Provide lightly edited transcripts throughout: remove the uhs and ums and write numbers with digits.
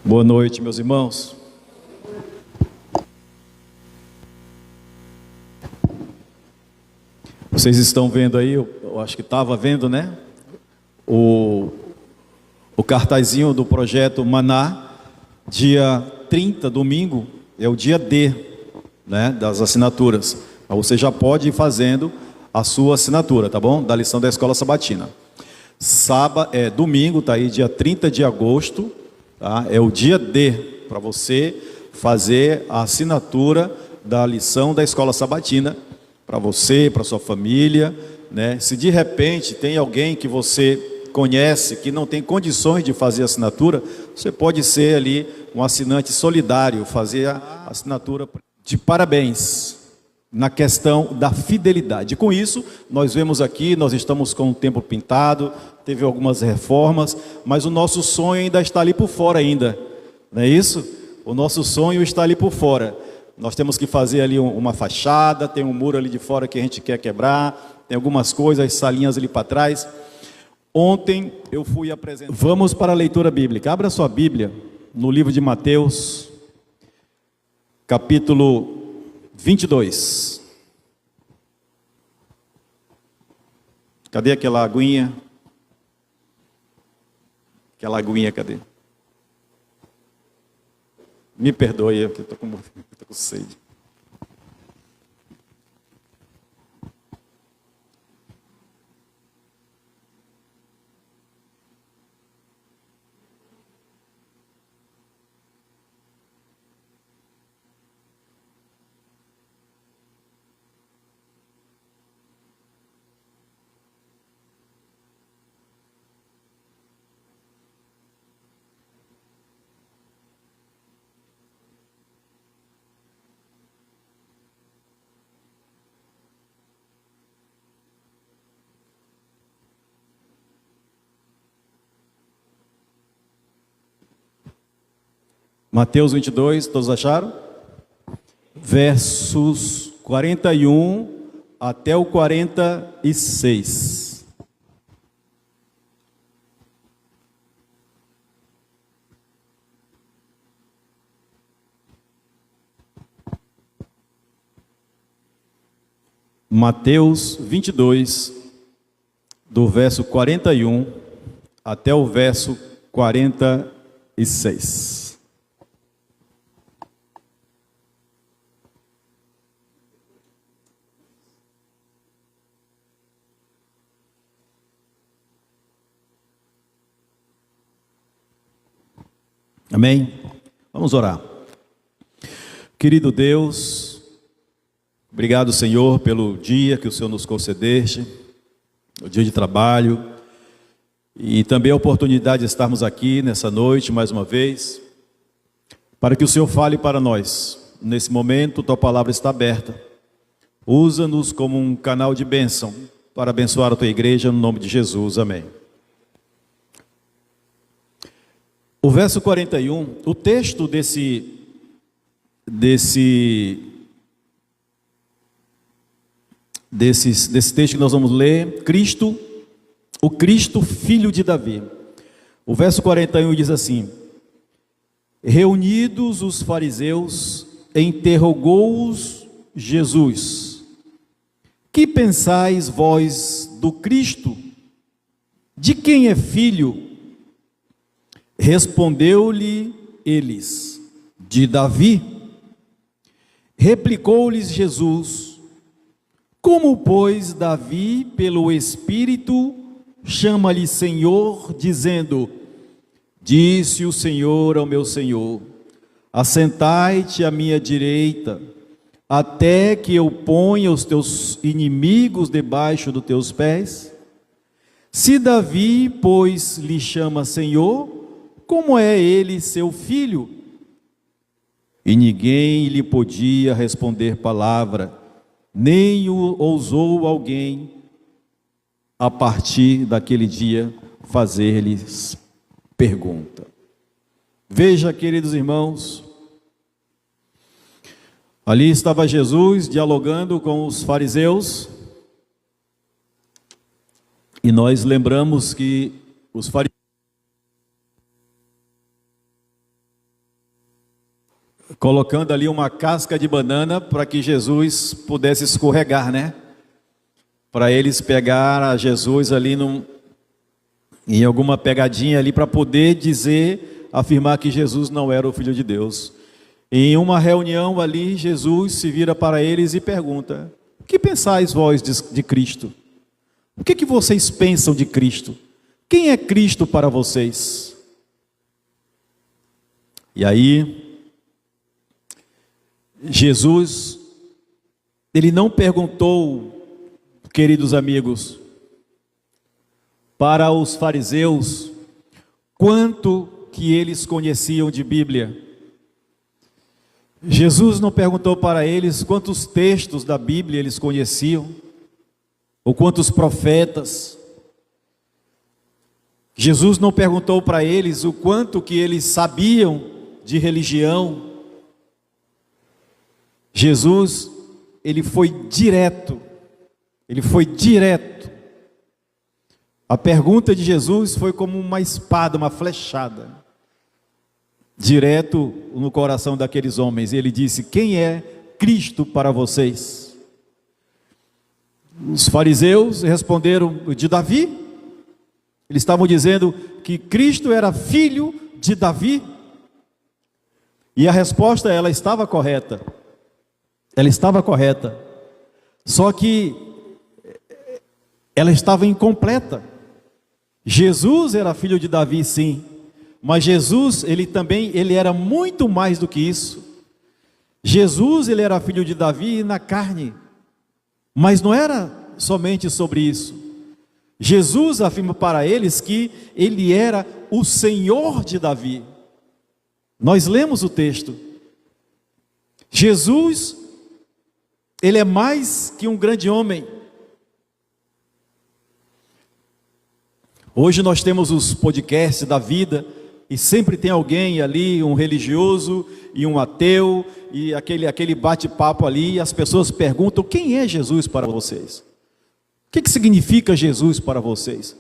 Boa noite, meus irmãos. Vocês estão vendo aí, eu acho que estava vendo, né? O cartazinho do projeto Maná, dia 30, domingo, é o dia D, né, das assinaturas. Você já pode ir fazendo a sua assinatura, tá bom? Da lição da Escola Sabatina. Domingo, tá aí, dia 30 de agosto, tá? É o dia D, para você fazer a assinatura da lição da Escola Sabatina, para você, para sua família, né? Se de repente tem alguém que você conhece que não tem condições de fazer assinatura, você pode ser ali um assinante solidário, fazer a assinatura de parabéns na questão da fidelidade. Com isso, nós vemos aqui, nós estamos com o templo pintado, teve algumas reformas, mas o nosso sonho ainda está ali por fora ainda, não é isso? O nosso sonho está ali por fora. Nós temos que fazer ali uma fachada, tem um muro ali de fora que a gente quer quebrar, tem algumas coisas, as salinhas ali para trás. Ontem eu fui apresentar. Vamos para a leitura bíblica. Abra sua Bíblia no livro de Mateus, capítulo 22. Cadê aquela aguinha? Aquela aguinha, cadê? Me perdoe, eu estou com sede. Mateus 22, todos acharam? Versos 41 até o 46. Mateus 22, do verso 41 até o verso 46. Amém? Vamos orar. Querido Deus, obrigado, Senhor, pelo dia que o Senhor nos concedeste, o dia de trabalho, e também a oportunidade de estarmos aqui nessa noite, mais uma vez, para que o Senhor fale para nós. Nesse momento, tua palavra está aberta. Usa-nos como um canal de bênção para abençoar a tua igreja, no nome de Jesus. Amém. O verso 41, o texto desse texto que nós vamos ler, o Cristo filho de Davi. O verso 41 diz assim: reunidos os fariseus, interrogou-os Jesus: que pensais vós do Cristo? De quem é filho? Respondeu-lhe eles: de Davi. Replicou-lhes Jesus: como, pois, Davi, pelo Espírito, chama-lhe Senhor, dizendo: disse o Senhor ao meu Senhor, assentai-te à minha direita, até que eu ponha os teus inimigos debaixo dos teus pés? Se Davi, pois, lhe chama Senhor, como é ele seu filho? E ninguém lhe podia responder palavra, nem ousou alguém, a partir daquele dia, fazer-lhes pergunta. Veja, queridos irmãos, ali estava Jesus dialogando com os fariseus, e nós lembramos que os fariseus colocando ali uma casca de banana para que Jesus pudesse escorregar, né? Para eles pegar a Jesus ali em alguma pegadinha ali para poder dizer, afirmar que Jesus não era o Filho de Deus. Em uma reunião ali, Jesus se vira para eles e pergunta: o que pensais vós de Cristo? O que vocês pensam de Cristo? Quem é Cristo para vocês? E aí, Jesus, ele não perguntou, queridos amigos, para os fariseus quanto que eles conheciam de Bíblia. Jesus não perguntou para eles quantos textos da Bíblia eles conheciam, ou quantos profetas. Jesus não perguntou para eles o quanto que eles sabiam de religião. Jesus, ele foi direto. A pergunta de Jesus foi como uma espada, uma flechada, direto no coração daqueles homens. Ele disse: quem é Cristo para vocês? Os fariseus responderam: de Davi. Eles estavam dizendo que Cristo era filho de Davi. E a resposta, ela estava correta. Ela estava correta. Só que ela estava incompleta. Jesus era filho de Davi, sim. Mas Jesus, ele era muito mais do que isso. Jesus, ele era filho de Davi na carne. Mas não era somente sobre isso. Jesus afirma para eles que ele era o Senhor de Davi. Nós lemos o texto. Jesus, ele é mais que um grande homem. Hoje nós temos os podcasts da vida e sempre tem alguém ali, um religioso e um ateu, e aquele bate-papo ali, e as pessoas perguntam: quem é Jesus para vocês? O que significa Jesus para vocês?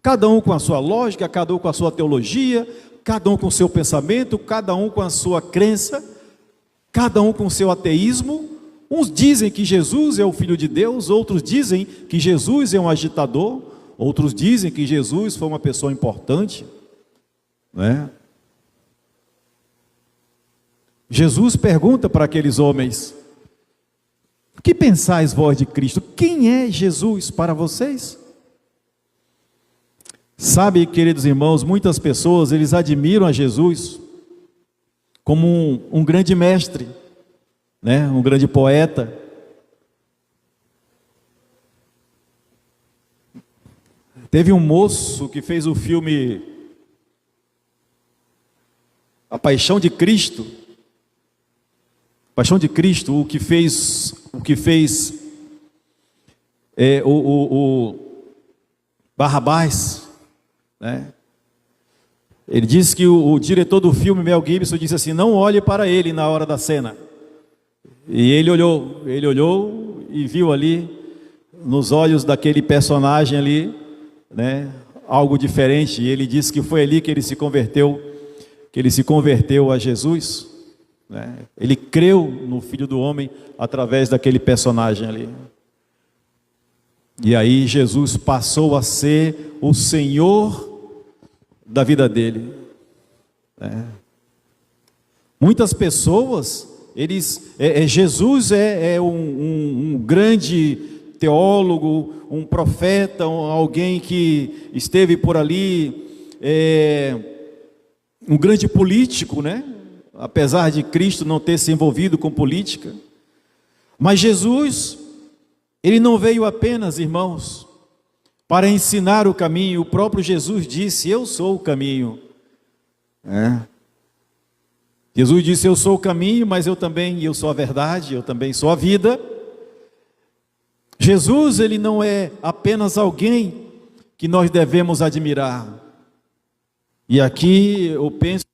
Cada um com a sua lógica, cada um com a sua teologia, cada um com o seu pensamento, cada um com a sua crença, cada um com o seu ateísmo. Uns dizem que Jesus é o Filho de Deus, outros dizem que Jesus é um agitador, outros dizem que Jesus foi uma pessoa importante, né? Jesus pergunta para aqueles homens: o que pensais vós de Cristo? Quem é Jesus para vocês? Sabe, queridos irmãos, muitas pessoas, eles admiram a Jesus como um grande mestre, né? Um grande poeta. Teve um moço que fez o filme A Paixão de Cristo. Paixão de Cristo, o que fez o Barrabás, né? Ele disse que o diretor do filme, Mel Gibson, disse assim: não olhe para ele na hora da cena. E ele olhou e viu ali, nos olhos daquele personagem ali, né, algo diferente. E ele disse que foi ali que ele se converteu a Jesus, né? Ele creu no Filho do Homem através daquele personagem ali. E aí Jesus passou a ser o Senhor da vida dele, né? Muitas pessoas, Jesus é um grande teólogo, um profeta, alguém que esteve por ali, um grande político, né? Apesar de Cristo não ter se envolvido com política. Mas Jesus, ele não veio apenas, irmãos, para ensinar o caminho. O próprio Jesus disse: eu sou o caminho. Jesus disse: eu sou o caminho, mas eu sou a verdade, eu também sou a vida. Jesus, ele não é apenas alguém que nós devemos admirar. E aqui eu penso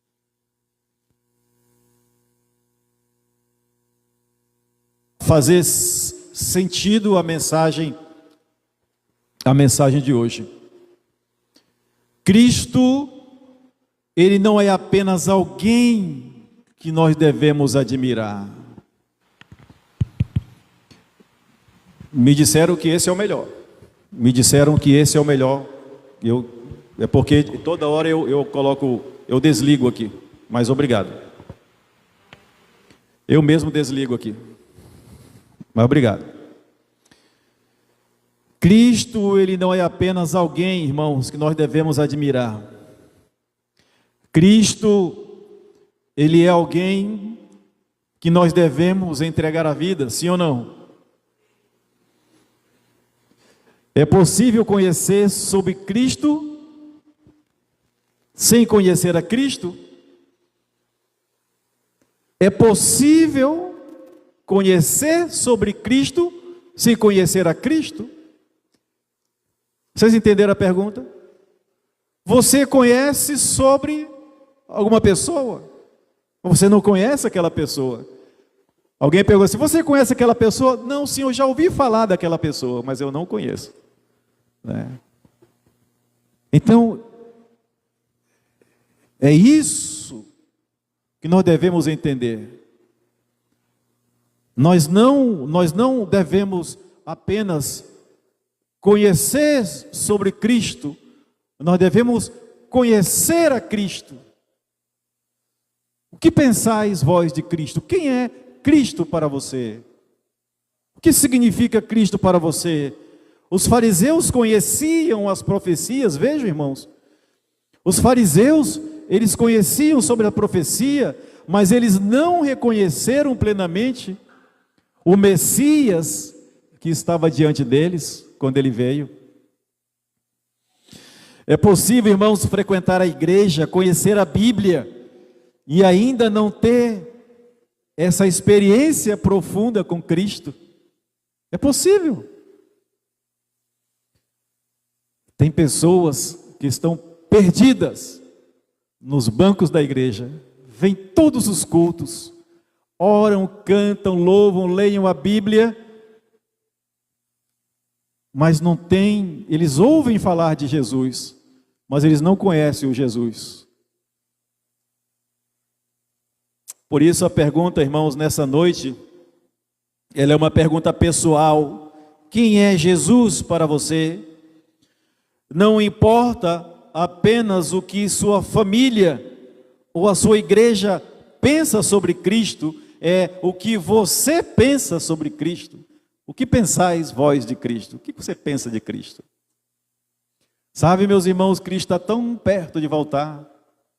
fazer sentido a mensagem de hoje. Cristo, ele não é apenas alguém que nós devemos admirar? Me disseram que esse é o melhor. Me disseram que esse é o melhor. É porque toda hora eu desligo aqui. Mas obrigado. Eu mesmo desligo aqui. Mas obrigado. Cristo, ele não é apenas alguém, irmãos, que nós devemos admirar. Cristo, ele é alguém que nós devemos entregar a vida, sim ou não? É possível conhecer sobre Cristo sem conhecer a Cristo? É possível conhecer sobre Cristo sem conhecer a Cristo? Vocês entenderam a pergunta? Você conhece sobre alguma pessoa? Você não conhece aquela pessoa? Alguém perguntou assim: você conhece aquela pessoa? Não, sim, eu já ouvi falar daquela pessoa, mas eu não conheço. Então, é isso que nós devemos entender. Nós não devemos apenas conhecer sobre Cristo, nós devemos conhecer a Cristo. O que pensais vós de Cristo? Quem é Cristo para você? O que significa Cristo para você? Os fariseus conheciam as profecias, vejam, irmãos. Os fariseus, eles conheciam sobre a profecia, mas eles não reconheceram plenamente o Messias que estava diante deles quando ele veio. É possível, irmãos, frequentar a igreja, conhecer a Bíblia e ainda não ter essa experiência profunda com Cristo? É possível. Tem pessoas que estão perdidas nos bancos da igreja, vêm todos os cultos, oram, cantam, louvam, leiam a Bíblia, mas não tem, eles ouvem falar de Jesus, mas eles não conhecem o Jesus. Por isso a pergunta, irmãos, nessa noite, ela é uma pergunta pessoal. Quem é Jesus para você? Não importa apenas o que sua família ou a sua igreja pensa sobre Cristo, é o que você pensa sobre Cristo. O que pensais vós de Cristo? O que você pensa de Cristo? Sabe, meus irmãos, Cristo está tão perto de voltar,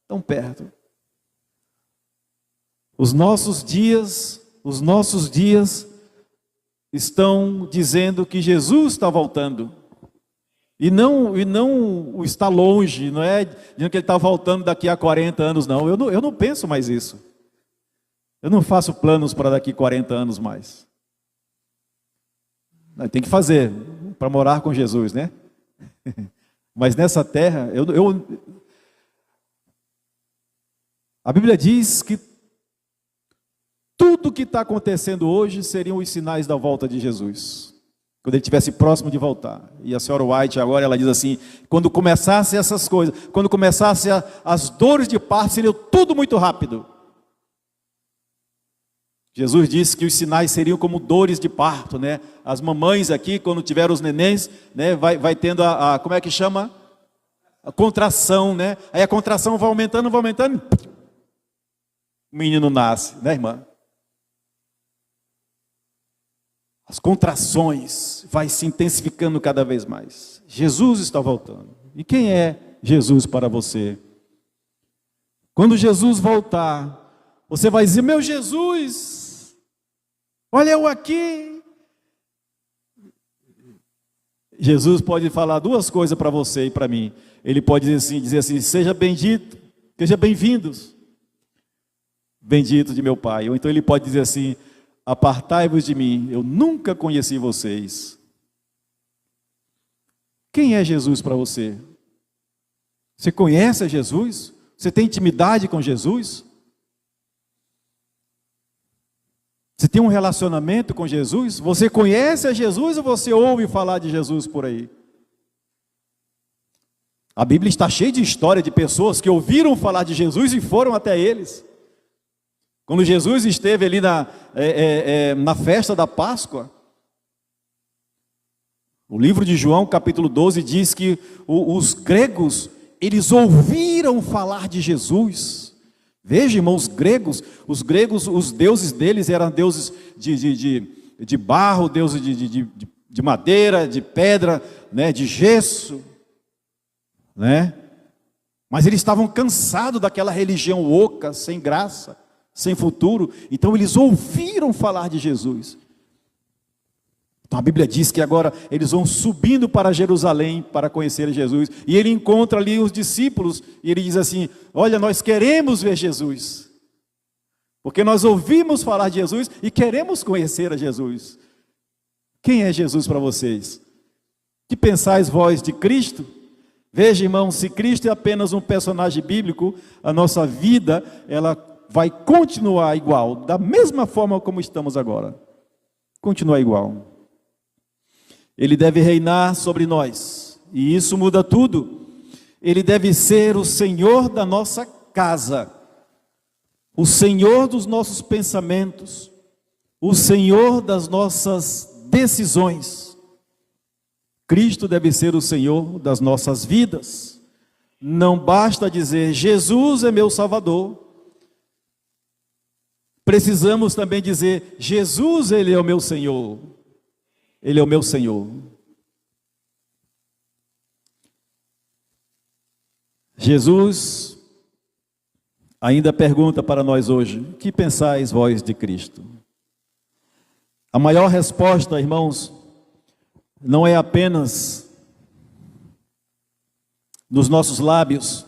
tão perto. Os nossos dias estão dizendo que Jesus está voltando. E não está longe, não é dizendo que ele está voltando daqui a 40 anos, não. Eu não penso mais isso. Eu não faço planos para daqui 40 anos mais. Tem que fazer para morar com Jesus, né? Mas nessa terra, a Bíblia diz que tudo que está acontecendo hoje seriam os sinais da volta de Jesus, quando ele estivesse próximo de voltar. E a senhora White agora, ela diz assim: quando começasse essas coisas, quando começasse as dores de parto, seria tudo muito rápido. Jesus disse que os sinais seriam como dores de parto, né? As mamães aqui, quando tiveram os nenéns, né, vai tendo como é que chama? A contração, né? Aí a contração vai aumentando, o menino nasce, né, irmã? As contrações vai se intensificando cada vez mais. Jesus está voltando. E quem é Jesus para você? Quando Jesus voltar, você vai dizer: meu Jesus, olha eu aqui. Jesus pode falar duas coisas para você e para mim. Ele pode dizer assim: seja bendito, seja bem-vindos, bendito de meu Pai. Ou então ele pode dizer assim: apartai-vos de mim, eu nunca conheci vocês. Quem é Jesus para você? Você conhece a Jesus? Você tem intimidade com Jesus? Você tem um relacionamento com Jesus? Você conhece a Jesus ou você ouve falar de Jesus por aí? A Bíblia está cheia de história de pessoas que ouviram falar de Jesus e foram até eles. Quando Jesus esteve ali na festa da Páscoa, o livro de João, capítulo 12, diz que os gregos, eles ouviram falar de Jesus. Veja, irmãos, os gregos, os deuses deles eram deuses de barro, deuses de madeira, de pedra, né, de gesso, né? Mas eles estavam cansados daquela religião oca, sem graça, sem futuro. Então eles ouviram falar de Jesus. Então a Bíblia diz que agora eles vão subindo para Jerusalém para conhecer Jesus. E ele encontra ali os discípulos e ele diz assim: olha, nós queremos ver Jesus, porque nós ouvimos falar de Jesus e queremos conhecer a Jesus. Quem é Jesus para vocês? Que pensais vós de Cristo? Veja, irmão, se Cristo é apenas um personagem bíblico, a nossa vida, ela vai continuar igual, da mesma forma como estamos agora. Continuar igual. Ele deve reinar sobre nós, e isso muda tudo. Ele deve ser o Senhor da nossa casa, o Senhor dos nossos pensamentos, o Senhor das nossas decisões. Cristo deve ser o Senhor das nossas vidas. Não basta dizer, Jesus é meu Salvador. Precisamos também dizer, Jesus, Ele é o meu Senhor. Ele é o meu Senhor. Jesus ainda pergunta para nós hoje: que pensais vós de Cristo? A maior resposta, irmãos, não é apenas nos nossos lábios,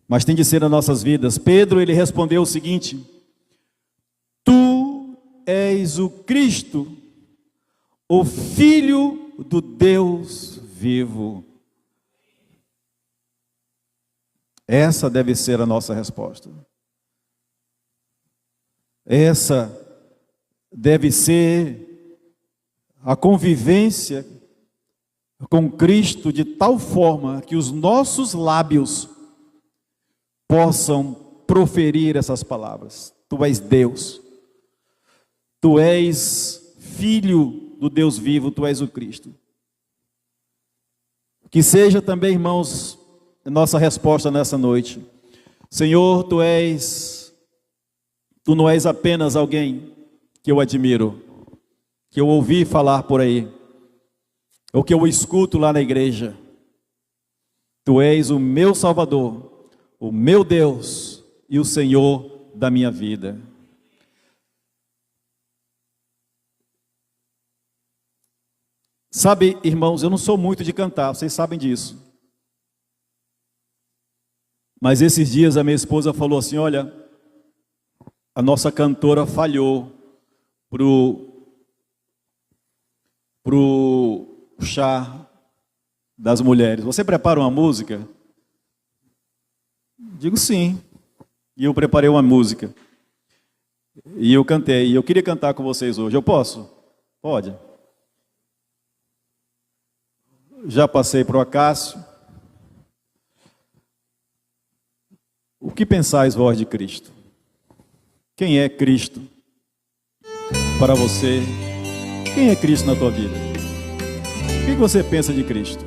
mas tem de ser nas nossas vidas. Pedro, ele respondeu o seguinte: tu és o Cristo, o Filho do Deus vivo. Essa deve ser a nossa resposta. Essa deve ser a convivência com Cristo de tal forma que os nossos lábios possam proferir essas palavras. Tu és Deus. Tu és Filho do Deus vivo, Tu és o Cristo. Que seja também, irmãos, nossa resposta nessa noite. Senhor, Tu não és apenas alguém que eu admiro, que eu ouvi falar por aí, ou que eu escuto lá na igreja. Tu és o meu Salvador, o meu Deus e o Senhor da minha vida. Sabe, irmãos, eu não sou muito de cantar, vocês sabem disso. Mas esses dias a minha esposa falou assim: olha, a nossa cantora falhou pro chá das mulheres. Você prepara uma música? Digo sim. E eu preparei uma música. E eu cantei. E eu queria cantar com vocês hoje. Eu posso? Pode. Já passei para o Acácio. O que pensais vós de Cristo? Quem é Cristo para você? Quem é Cristo na tua vida? O que você pensa de Cristo?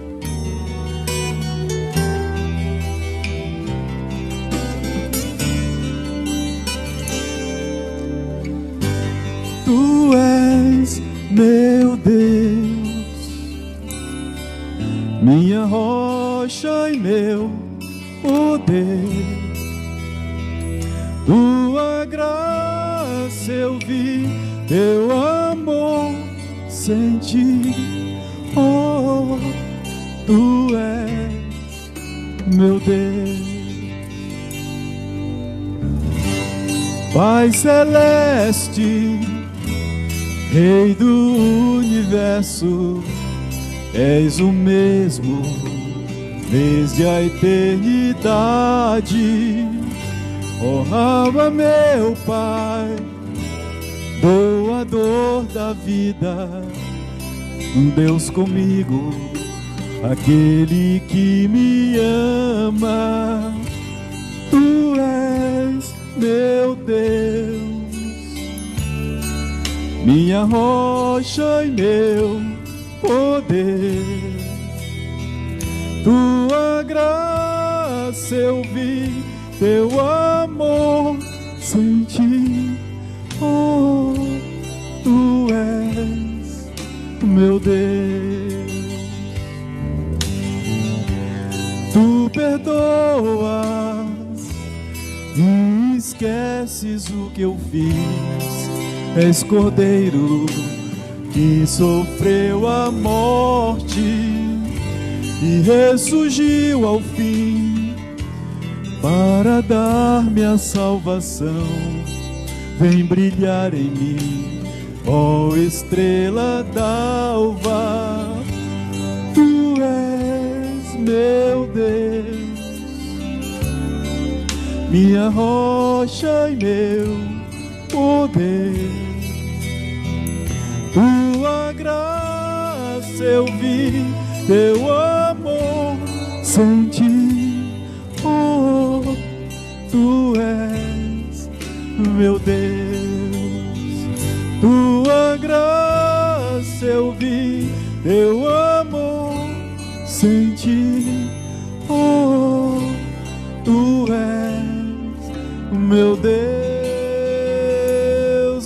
Tu és meu Deus, minha rocha e meu poder. Tua graça eu vi, teu amor senti. Oh, Tu és meu Deus. Pai celeste, Rei do universo, és o mesmo desde a eternidade. Oh, Abba, meu Pai, doador da vida, Deus comigo, aquele que me ama. Tu és Deus, minha rocha e meu poder. Tua graça eu vi, teu amor senti. Oh, tu és meu Deus. Tu perdoas e esqueces o que eu fiz. És Cordeiro que sofreu a morte e ressurgiu ao fim para dar-me a salvação. Vem brilhar em mim, ó estrela d'alva. Tu és meu Deus, minha rocha e meu poder. Tua graça eu vi, teu amor senti. Oh, tu és meu Deus. Tua graça eu vi, teu amor senti. Oh, tu és meu Deus.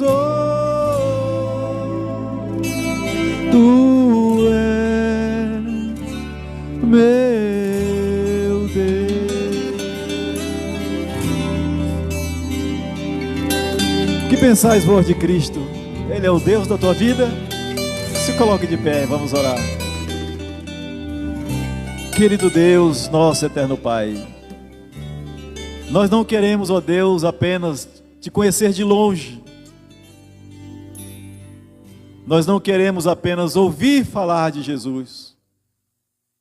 Oh, tu és meu Deus. Que pensais vós de Cristo? Ele é o Deus da tua vida? Se coloque de pé, vamos orar. Querido Deus, nosso eterno Pai, nós não queremos, ó Deus, apenas te conhecer de longe. Nós não queremos apenas ouvir falar de Jesus.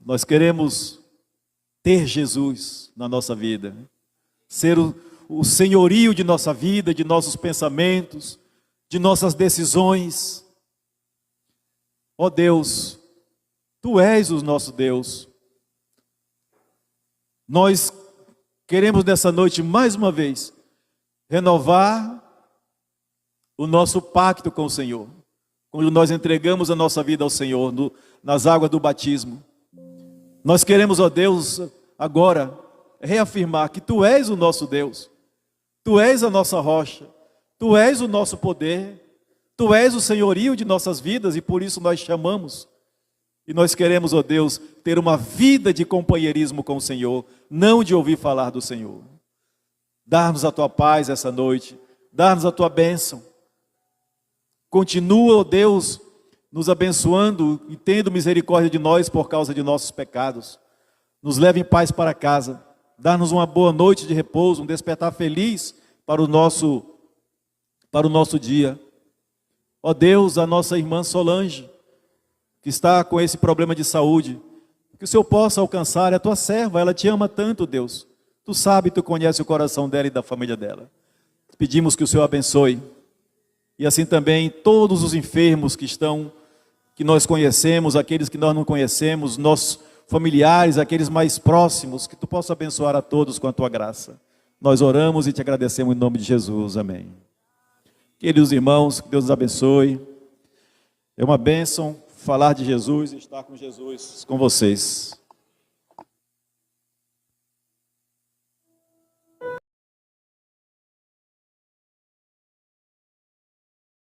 Nós queremos ter Jesus na nossa vida, ser o senhorio de nossa vida, de nossos pensamentos, de nossas decisões. Ó Deus, Tu és o nosso Deus. Nós queremos nessa noite, mais uma vez, renovar o nosso pacto com o Senhor. Quando nós entregamos a nossa vida ao Senhor, nas águas do batismo. Nós queremos, ó Deus, agora, reafirmar que Tu és o nosso Deus. Tu és a nossa rocha. Tu és o nosso poder. Tu és o senhorio de nossas vidas e por isso nós chamamos. E nós queremos, ó Deus, ter uma vida de companheirismo com o Senhor, não de ouvir falar do Senhor. Dar-nos a Tua paz essa noite, dar-nos a Tua bênção. Continua, ó Deus, nos abençoando e tendo misericórdia de nós por causa de nossos pecados. Nos leve em paz para casa, dar-nos uma boa noite de repouso, um despertar feliz para o nosso dia. Ó Deus, a nossa irmã Solange, que está com esse problema de saúde, que o Senhor possa alcançar, é a Tua serva, ela Te ama tanto, Deus. Tu sabe, Tu conhece o coração dela e da família dela. Pedimos que o Senhor abençoe. E assim também todos os enfermos que nós conhecemos, aqueles que nós não conhecemos, nossos familiares, aqueles mais próximos, que Tu possa abençoar a todos com a Tua graça. Nós oramos e Te agradecemos em nome de Jesus. Amém. Queridos irmãos, que Deus nos abençoe. É uma bênção falar de Jesus e estar com Jesus com vocês.